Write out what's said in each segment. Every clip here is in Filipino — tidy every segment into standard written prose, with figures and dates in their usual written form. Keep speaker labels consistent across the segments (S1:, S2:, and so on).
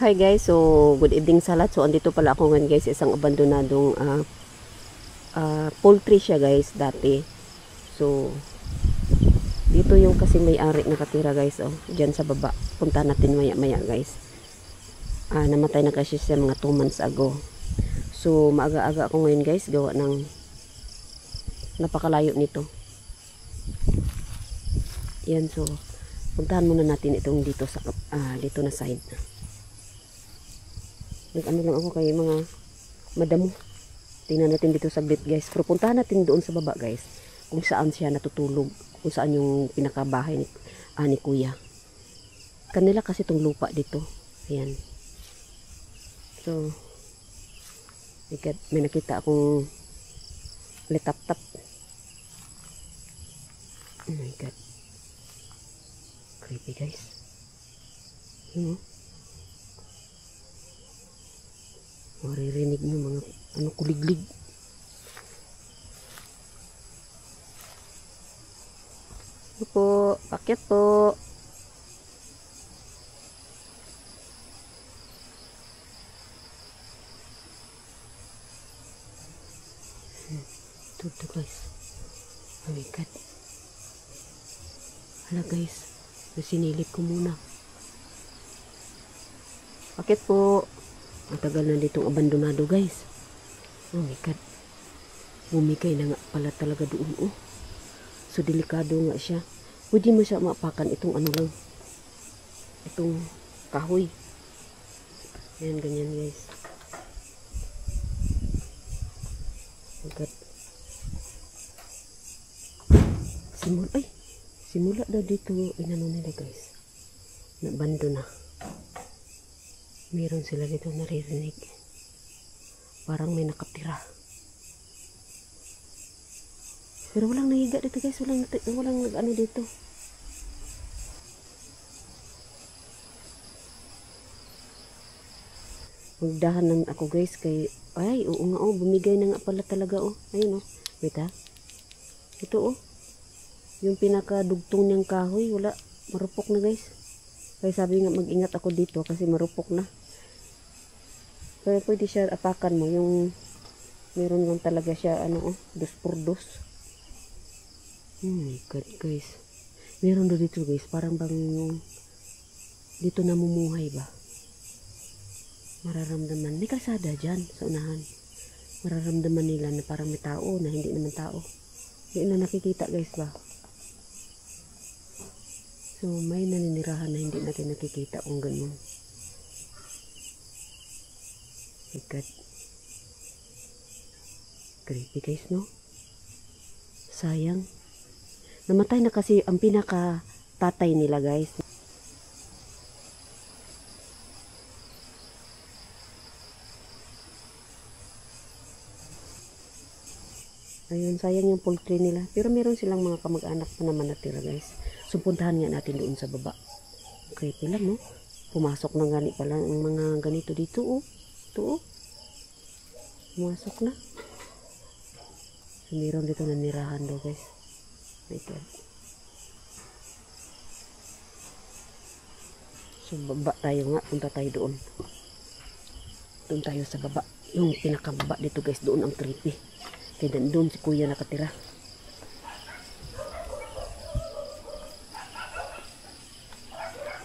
S1: Hi guys, so good evening sa lahat. So andito pala ako ngayon guys, isang abandonadong poultry siya guys dati. So dito yung kasi may-ari nakatira guys, oh, diyan sa baba. Punta natin maya-maya guys. Namatay na kasi siya mga 2 months ago. So maaga-aga ako ngayon guys, gawa ng napakalayo nito. Yan, so puntahan muna natin itong dito sa dito na side. Nag-ano lang ako kay mga madamo. Tingnan natin dito saglit guys. Pero puntahan natin doon sa baba guys, kung saan siya natutulog, kung saan yung pinakabahay ni kuya. Kanila kasi itong lupa dito. Ayan. So may nakita akong letap-tap. Oh my god, creepy guys. Maririnig mo mga kuliglig. Ito po, paket po. Ito guys. Oh my god. Hala guys, nasinilip ko muna. Paket po. Matagal na ditong abandonado guys. Oh my god. Bumigay na nga pala talaga doon, oh. So delikado nga siya. Pwede mo siya mapakan itong ano lang, itong kahoy. Ayan, ganyan guys. Oh my god. Simula na dito inano nila guys. Nabando na. Meron sila dito naririnig. Parang may nakatira. Pero walang nahiga dito guys. Walang ano dito. Magdahanan ako guys kay... Ay, oo nga oh. Bumigay na nga pala talaga oh. Ayun oh. Wait ha. Ito oh. Yung pinakadugtong niyang kahoy. Wala. Marupok na guys. Kaya sabi nga mag-ingat ako dito kasi marupok na. Kaya pwede siya apakan mo yung meron lang talaga siya ano oh, 2x2. Oh my god guys. Meron do dito guys, parang bang dito namumuhay ba? Mararamdaman, may kalsada dyan sa unahan. Mararamdaman nila na parang may tao na hindi naman tao. Hindi na nakikita guys ba? So may naninirahan na hindi natin nakikita kung ganun. My god. Creepy guys, no? Sayang. Namatay na kasi ang pinaka tatay nila guys. Ayun, sayang yung poultry nila. Pero meron silang mga kamag-anak pa naman natira guys. So puntahan nga natin doon sa baba. Creepy lang, no? Pumasok na gani pala ang mga ganito dito, oh. Ito, oh. Pumasok na. So, meron dito nanirahan daw guys. My god. So baba tayo nga. Punta tayo doon. Doon tayo sa baba. Yung pinakababa dito guys. Doon ang creepy. Kaya doon si kuya nakatira.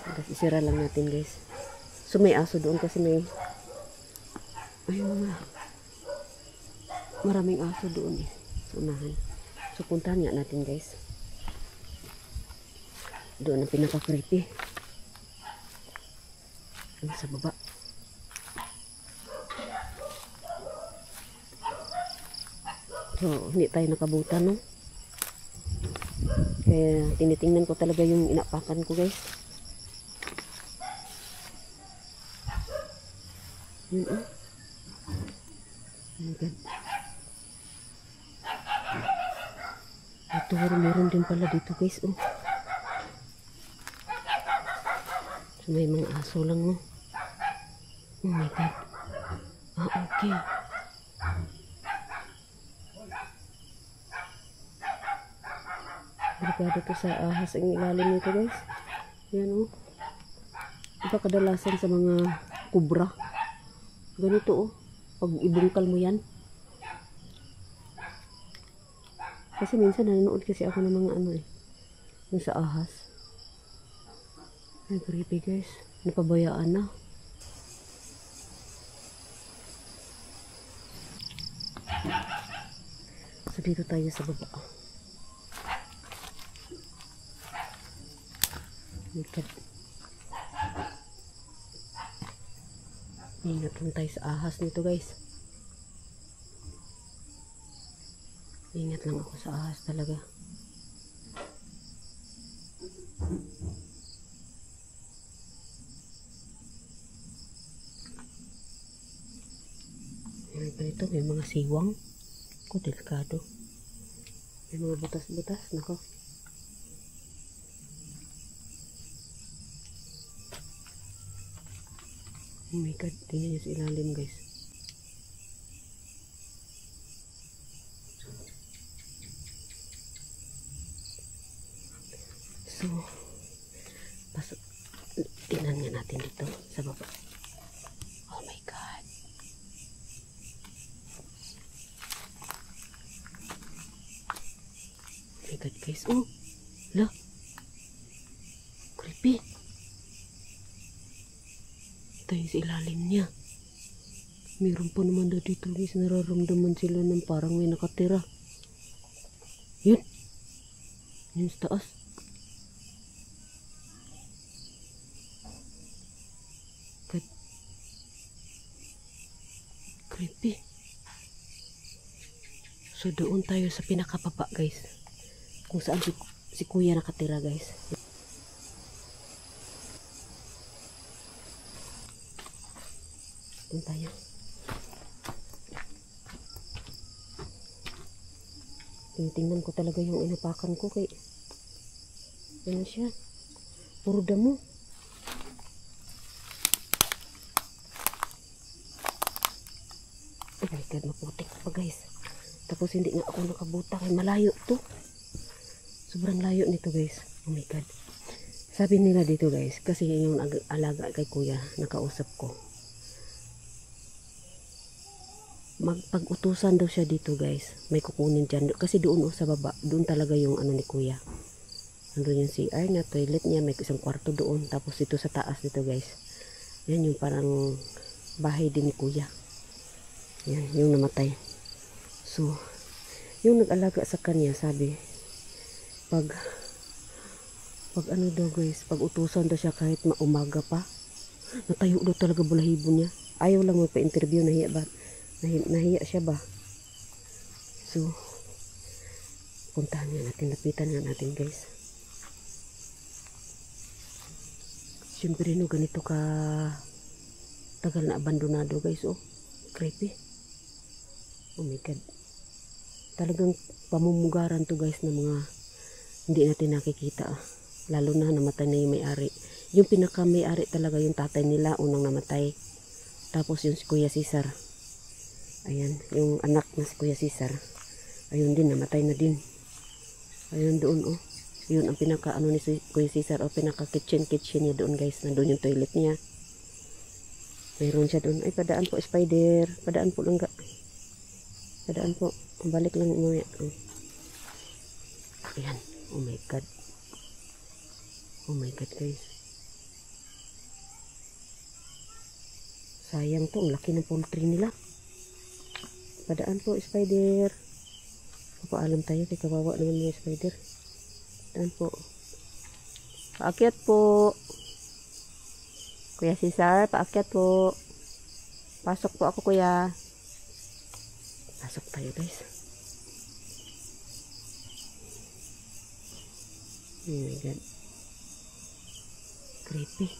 S1: Tapos isira lang natin guys. So may aso doon kasi may maraming aso doon eh. Sa unahan. So puntahan nga natin guys. Doon ang pinaka-creepy. Doon sa baba. So hindi tayo nakabutan, no? Kaya tinitingnan ko talaga yung inapakan ko guys. Yun oh. Oh my god. Ito meron din pala dito guys oh. So, may mga aso lang no. Oh my god. Okay. Delikado to sa ahas ang ilalim nito guys. Yan oh. Diba kadalasan sa mga kubra. Ganito oh. Pag ibungkal mo yan. Kasi minsan nanonood kasi ako ng mga ano eh. Yung sa ahas. Ay, creepy guys. Napabayaan na. So, dito tayo sa baba. Ingat lang tayo sa ahas nito guys. Ingat lang ako sa ahas talaga. Ayan pa ito, may mga siwang. Ako, delikado. May mga butas-butas. Nako. Oh my god, tingnan niyo sa ilalim guys. So, pasok. Tingnan nga natin dito sa baba. Oh my god. Oh my god guys. Oh, la. Creepy. Tayo sa ilalim niya. Meron pa naman daw dito guys, nararamdaman sila ng parang may nakatira. Yun. Yun sa taas. God. Creepy. So doon tayo sa pinakababa guys. Kung saan si kuya nakatira guys. Doon tayo. Tinitingnan ko talaga yung inapakan ko kay ano siya. Puro damo. Oh my god, maputik pa guys. Tapos hindi nga ako nakabuta kay malayo to. Sobrang layo nito guys. Oh my god. Sabi nila dito guys, kasi yung alaga kay kuya, nakausap ko. Magpag-utusan daw siya dito guys, may kukunin dyan kasi doon sa baba, doon talaga yung ano ni kuya, nandun yung CR na toilet niya, may isang kwarto doon, tapos dito sa taas dito guys, yan yung parang bahay din ni kuya, yan yung namatay. So yung nag-alaga sa kanya sabi, pag ano daw guys, pag utusan daw siya kahit maumaga pa, natayo daw talaga balahibo niya, ayaw lang magpa-interview, nahiya ba? Nahiya siya ba? So, puntahan nga natin, lapitan nga natin guys. Siyempre no, ganito ka tagal na abandonado guys. Oh, creepy. Oh my god. Talagang pamumugaran to guys ng mga hindi natin nakikita. Lalo na namatay na yung may-ari. Yung pinaka may-ari talaga yung tatay nila, unang namatay. Tapos yung si Kuya Cesar. Ayan, yung anak na si Kuya Cesar. Ayun din, namatay na din. Ayun doon, oh. Yun ang pinaka, ano ni Kuya Cesar, oh, pinaka kitchen niya doon guys. Nandun yung toilet niya. Mayroon siya doon. Ay, padaan po, spider. Padaan po lang ga. Padaan po. Balik lang umuwi. Oh. Ayan. Oh my god. Oh my god guys. Sayang to, ang laki ng poultry nila. Padaan po, spider. Papaalam tayo kay kawawa naman yung spider. Padaan po. Paakyat po. Kuya Cesar, paakyat po. Pasok po ako kuya. Pasok tayo guys. Oh my god. Creepy.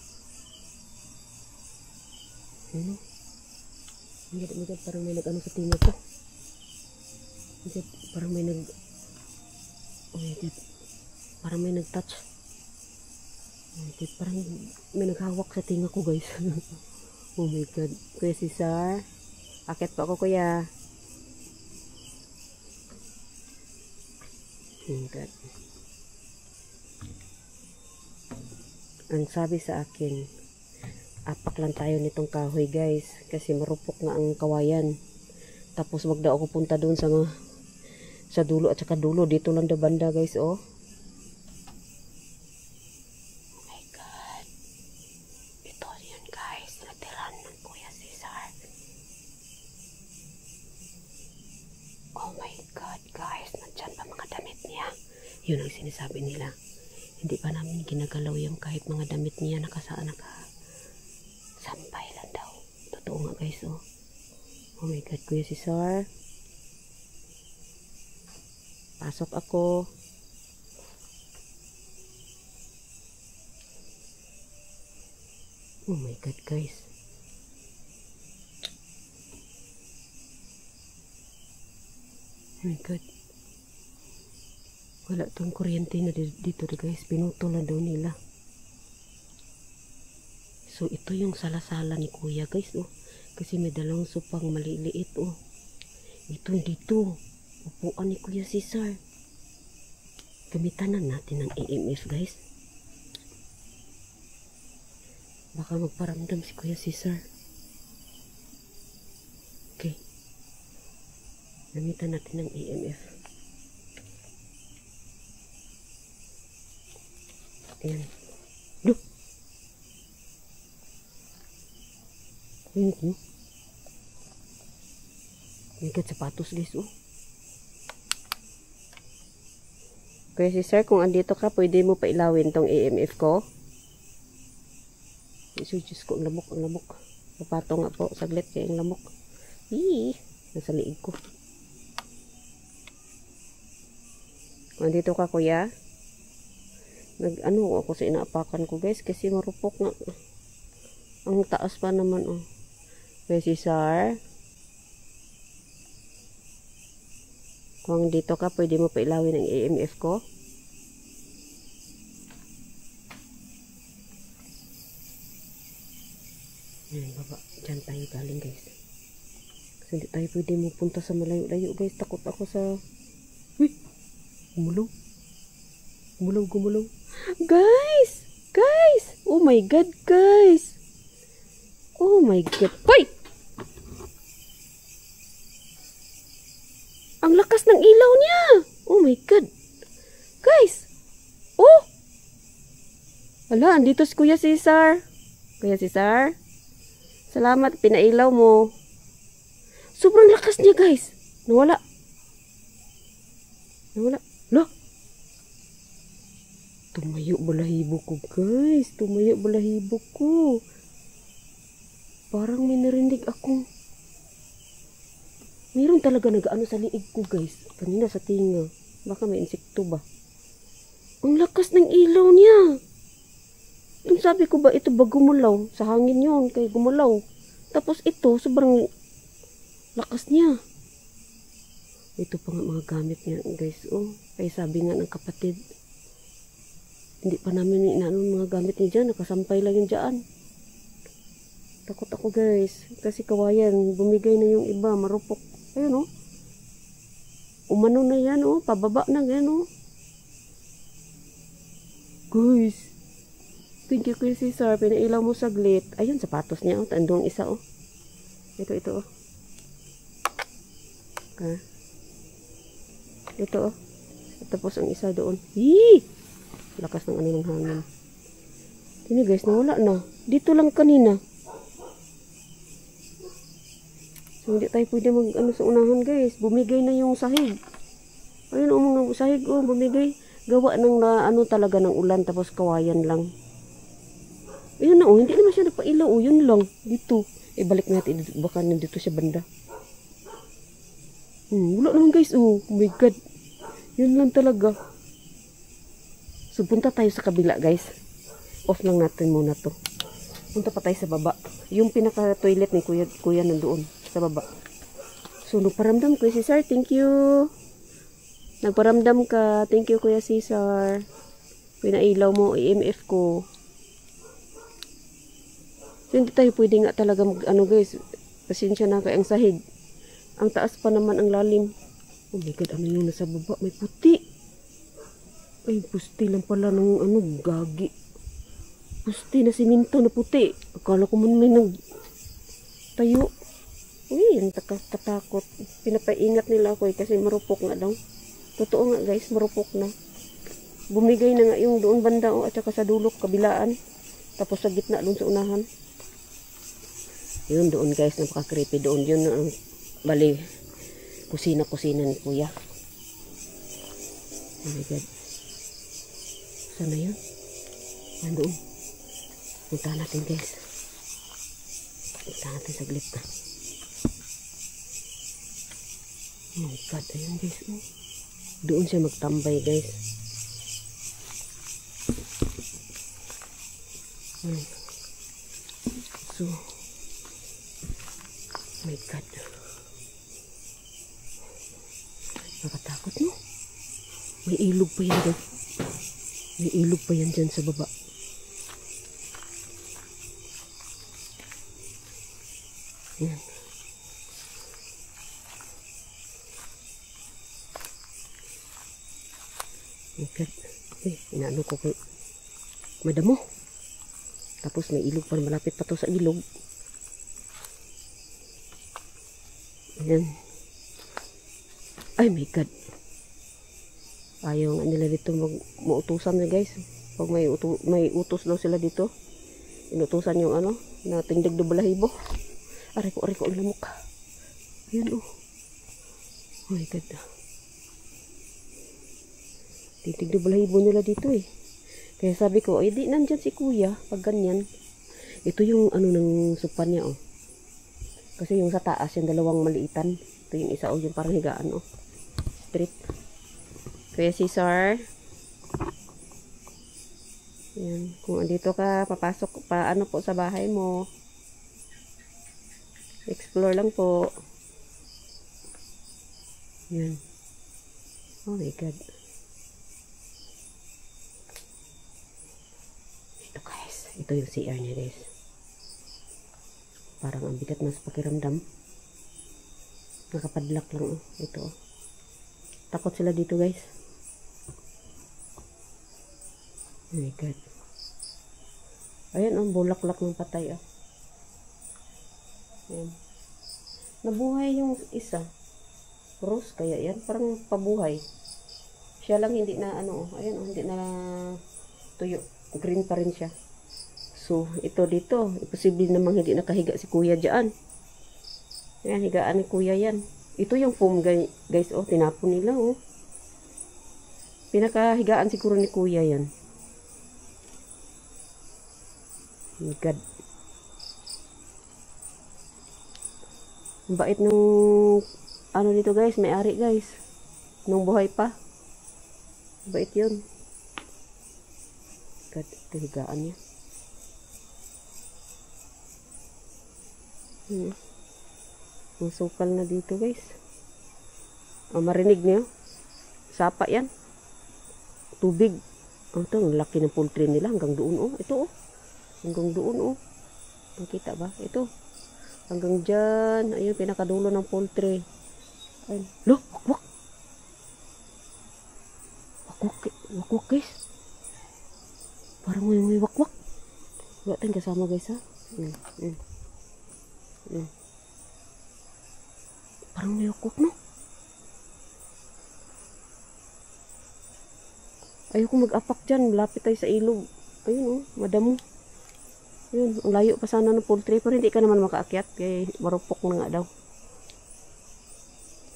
S1: Ano? Magad, parang may nag-ano sa tinga ko. Magad, parang may nag... Oh my god. Parang may nag-touch. Oh my god, parang may naghawak sa tinga ko guys. Oh my god. Kuya Cesar. Akit po ako kuya. Oh my god. Ang sabi sa akin, Apak lang tayo nitong kahoy guys. Kasi marupok nga ang kawayan. Tapos wag daw ako punta doon sa dulo at saka dulo. Dito lang daw banda guys oh. Oh my God. Ito yun guys. Natiran ng Kuya Cesar. Oh my God guys. Nandyan pa mga damit niya. Yun ang sinasabi nila. Hindi pa namin ginagalaw yung kahit mga damit niya sampay lang daw. Totoo nga guys oh. Oh my God, Kuya Cesar. Pasok ako. Oh my God guys. Oh my God. Wala tong kuryente na dito guys. Pinutol na daw nila. So, ito yung salasala ni Kuya guys, oh. Kasi may dalawang supang maliliit, oh. Dito. Upuan ni Kuya Cesar. Gamitan na natin ng EMF, guys. Baka magparamdam si Kuya Cesar. Okay. Gamitan natin ng EMF. Ayan. Duh! Ayan ko. May sapatos guys oh. Kuya Cesar, kung andito ka, pwede mo pailawin tong EMF ko. Diyos ko, ang lamok. Papato nga po, saglit kaya ang lamok. Nasa liig ko. Kung andito ka kuya, ako sa inaapakan ko guys, kasi marupok nga. Ang taas pa naman oh. Kuya Cesar, kung dito ka, pwede mo pailawin ang EMF ko. Ayan, baba. Diyan tayo galing guys. Kasi hindi tayo pwede mapunta sa malayo-layo guys. Takot ako sa... Uy! Gumulaw. Guys! Oh my God guys! Oh my God! Hoy! Ang lakas ng ilaw niya! Oh my God! Guys! Oh! Hala, andito si Kuya Cesar. Kuya Cesar? Salamat, pinailaw mo. Sobrang lakas niya guys. Nawala. Loh! Tumayo balahibo ko guys. Parang may narinig akong... Meron talaga nag-ano sa liig ko guys. Kanina sa tinga. Baka may insekto ba? Ang lakas ng ilaw niya. Yung sabi ko ba ito ba gumulaw? Sa hangin yun. Kaya gumulaw. Tapos ito sobrang lakas niya. Ito pa nga mga gamit niya guys. Oh, kaya sabi nga ng kapatid. Hindi pa namin inaano mga gamit niya dyan. Nakasampay lang yun dyan. Takot ako guys. Kasi kawayan. Bumigay na yung iba. Marupok. Ayun oh. Umano na yan oh. Pababa na yan oh. Guys. Thank you Kuya Cesar. Pinailaw mo saglit. Ayun sapatos niya oh. Tandong isa oh. Ito oh. Okay. Ito oh. Tapos ang isa doon. Lakas ng ano ng hangin. Ini guys, nawala na. Dito lang kanina. So, hindi tayo pwede mag sa unahan guys. Bumigay na yung sahig. Ayun oh, mga sahig oh, bumigay. Gawa ng talaga ng ulan tapos kawayan lang. Ayun na oh, hindi naman siya nagpailaw oh, yun lang. Dito. Balik natin. Baka nandito siya banda. Wala naman guys oh. Oh my God. Yun lang talaga. So, punta tayo sa kabila guys. Off lang natin muna to. Punta pa tayo sa baba. Yung pinaka-toilet ni kuya nandoon. Sa baba. So, nagparamdam Kuya Cesar. Thank you. Nagparamdam ka. Thank you Kuya Cesar. Pinailaw mo EMF ko. So, hindi tayo pwede nga talaga guys. Pasensya na kay ang sahig. Ang taas pa naman ang lalim. Oh my God, ano yung nasa baba? May puti. Ay, pusti lang pala ng gagi. puste na siminto na puti. Akala ko man may nagtayo. Uy, ang katakot. Pinapaingat nila ako kasi marupok nga daw. Totoo nga guys, marupok na. Bumigay na nga yung doon banda at saka sa dulok, kabilaan. Tapos sa gitna doon sa unahan. Yun doon guys, napaka-creepy doon. Yun ang bali, kusina-kusina ni kuya. Oh my God. Sana yun? Nandoon. Punta natin guys. Punta natin saglit na. Oh my God, ayun guys. Oh. Doon siya magtambay guys. So, oh my God. Nakatakot no? May ilog pa yan dyan. May ilog pa yan dyan sa baba. Yan. Okay. Inaano ko kay madamo. Tapos may ilog pa, malapit pa to sa ilog. Ayan. Ay my God. Ayaw nga nila dito mautusan na guys. Pag may utos daw sila dito, inutusan yung ano, na tindig do balahibo. Aray ko ang lamok. Ayan oh. Oh my God. Tindig do balahibo nila dito eh. Kaya sabi ko, ay di nandyan si kuya pag ganyan. Ito yung ano ng supan niya oh. Kasi yung sa taas, yung dalawang maliitan. Ito yung isa oh, yung parang higaan oh. Straight. Kuya Cesar. Yan. Kung andito ka, papasok pa ano po sa bahay mo. Explore lang po. Yan. Oh my God. Ito guys. Ito yung CR niya guys. Parang ang bigat na sa pakiramdam. Nakapadlock lang oh. Ito oh. Takot sila dito guys. Oh my God. Ayan ang bulaklak ng patay ah. Ayan. Nabuhay yung isa. Rose kaya yan. Parang pabuhay. Siya lang hindi na ano. Ayan oh, hindi na tuyo. Green pa rin siya. So ito dito. Imposible namang hindi nakahiga si kuya dyan. Ayan, higaan ni kuya yan. Ito yung foam guys oh. Tinapon nila oh. Pinakahigaan siguro ni kuya yan. Oh my God. Ang bait nung ano dito guys, may-ari guys. Nung buhay pa. Bait yun. God, kahigaan niya. Masukal na dito guys. Oh, marinig niyo? Sapa yan. Tubig. Oh, ito, ang laki ng poultry nila hanggang doon oh. Ito oh. Hanggang doon oh. Nakita ba? Ito. Hanggang dyan. Ayun, pinakadulo ng poultry. Ayun. Look! Wakwak! Wakwak guys. Parang may wakwak. Wala tayong kasama guys ha. Parang may wakwak no? Ayoko mag-apak dyan. Malapit tayo sa ilog. Ayun oh. Madamo. Yun, ang layo pa sana ng poultry pero hindi ka naman makaakyat kaya marupok na nga daw.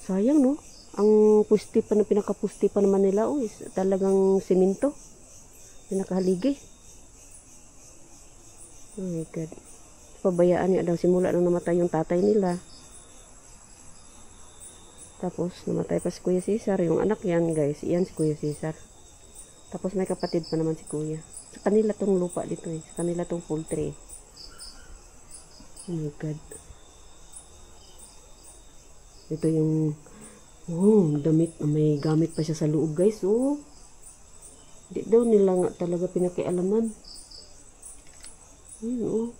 S1: Sayang no? Ang pusti pa na pinakapusti pa naman nila oh, is talagang simento. Pinakahaligi. Oh my God. Pabayaan niya daw simula nung namatay yung tatay nila. Tapos namatay pa si Kuya Cesar, yung anak yan guys. Iyan si Kuya Cesar. Tapos may kapatid pa naman si Kuya. Sa kanila tong lupa dito eh. Sa kanila tong poultry. Oh my God. Ito yung damit. May gamit pa siya sa loob guys. Oh. Hindi daw nila nga talaga pinakialaman. Ayun oh.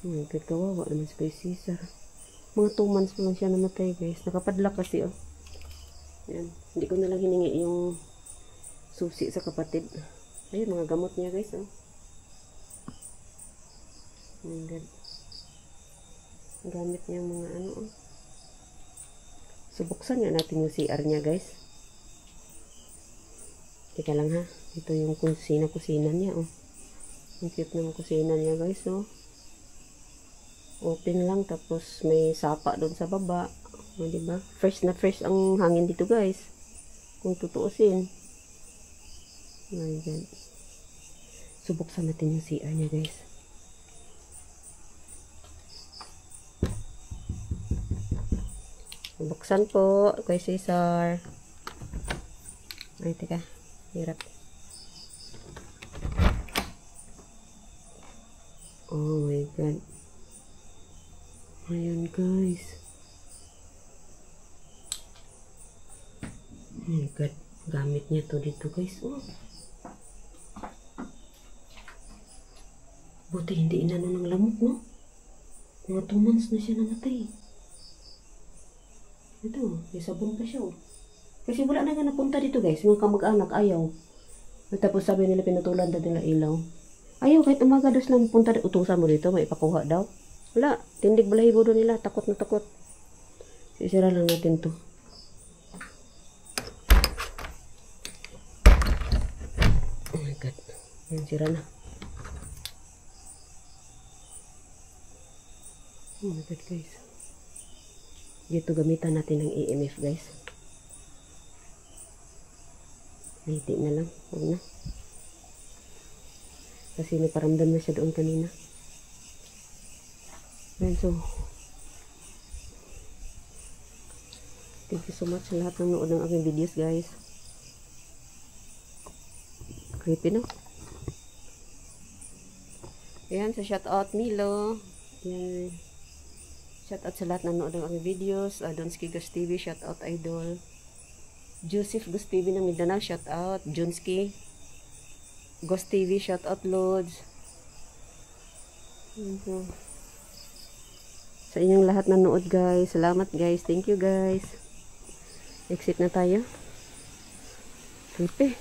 S1: Oh my God. Kawawa naman si Kuya Cesar. Mga 2 months pa lang siya namatay guys. Nakapadlock kasi oh. Yan. Hindi ko na lang hiningi yung susi sa kapatid. Ayun, mga gamot niya guys oh. Oh my God. Gamit niya mga ano. So, buksan nga natin yung CR niya, guys. Teka lang ha. Ito yung kusina niya, oh. Ang cute ng kusina niya, guys, oh. Open lang, tapos may sapa doon sa baba. O, diba? Fresh na fresh ang hangin dito, guys. Kung tutuusin. Oh my God. So, buksan natin yung CR niya, guys. Buksan po, kay Cesar. Ay, teka. Hirap. Oh my God. Ayan, guys. Oh my God. Gamit niya to dito, guys. Oh. Buti hindi inano ng lamok, no? Mga 2 months na siya namatay. Ito, may sabon pa siya, oh. Kasi wala na nga napunta dito, guys. Mga kamag-anak, ayaw. Tapos sabi nila, pinutulan na nila ilaw. Ayaw, kahit umaga dos lang punta, utusan mo dito, may ipakuha daw. Wala, tindig balahibo doon nila, takot na takot. Sisira lang natin to. Oh my God. Ayan, sira na. Oh my God, guys. Dito gamitan natin ng EMF, guys. Hindi na lang. Huwag na. Kasi naparamdam na siya doon kanina. And so, thank you so much sa lahat ng nood ng aking videos, guys. Creepy, no? Ayan, sa shoutout Milo. Ayan. Shoutout sa lahat ng nood ng aking videos. Donski Gus TV, shoutout Idol. Joseph Gus TV ng Mindanao, shoutout. Jonski Gus TV, shoutout Lods. Sa inyong lahat na nood, guys. Salamat, guys. Thank you, guys. Exit na tayo. Creepy.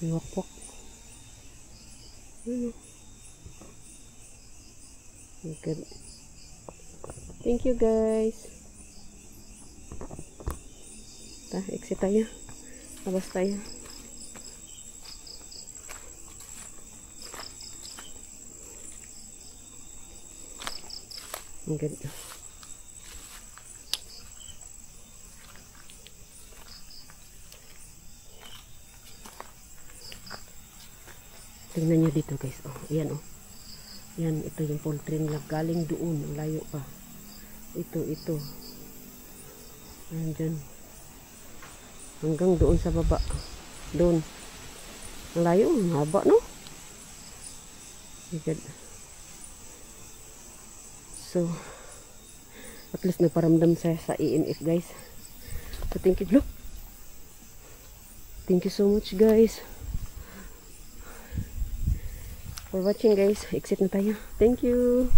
S1: Wakwak. Good. Thank you, guys. Exit tayo. Labas tayo. Ang ganda. Tingnan nyo dito, guys. Oh, ayan, oh. Yan, ito yung poultry nila. Galing doon. Ang layo pa. Ito. Ayan dyan. Hanggang doon sa baba. Doon. Ang layo. Ang haba, no? Good. So, at least nagparamdam sa EMF, guys. So, thank you. Look. Thank you so much, guys. For watching, guys. Exit na tayo. Thank you.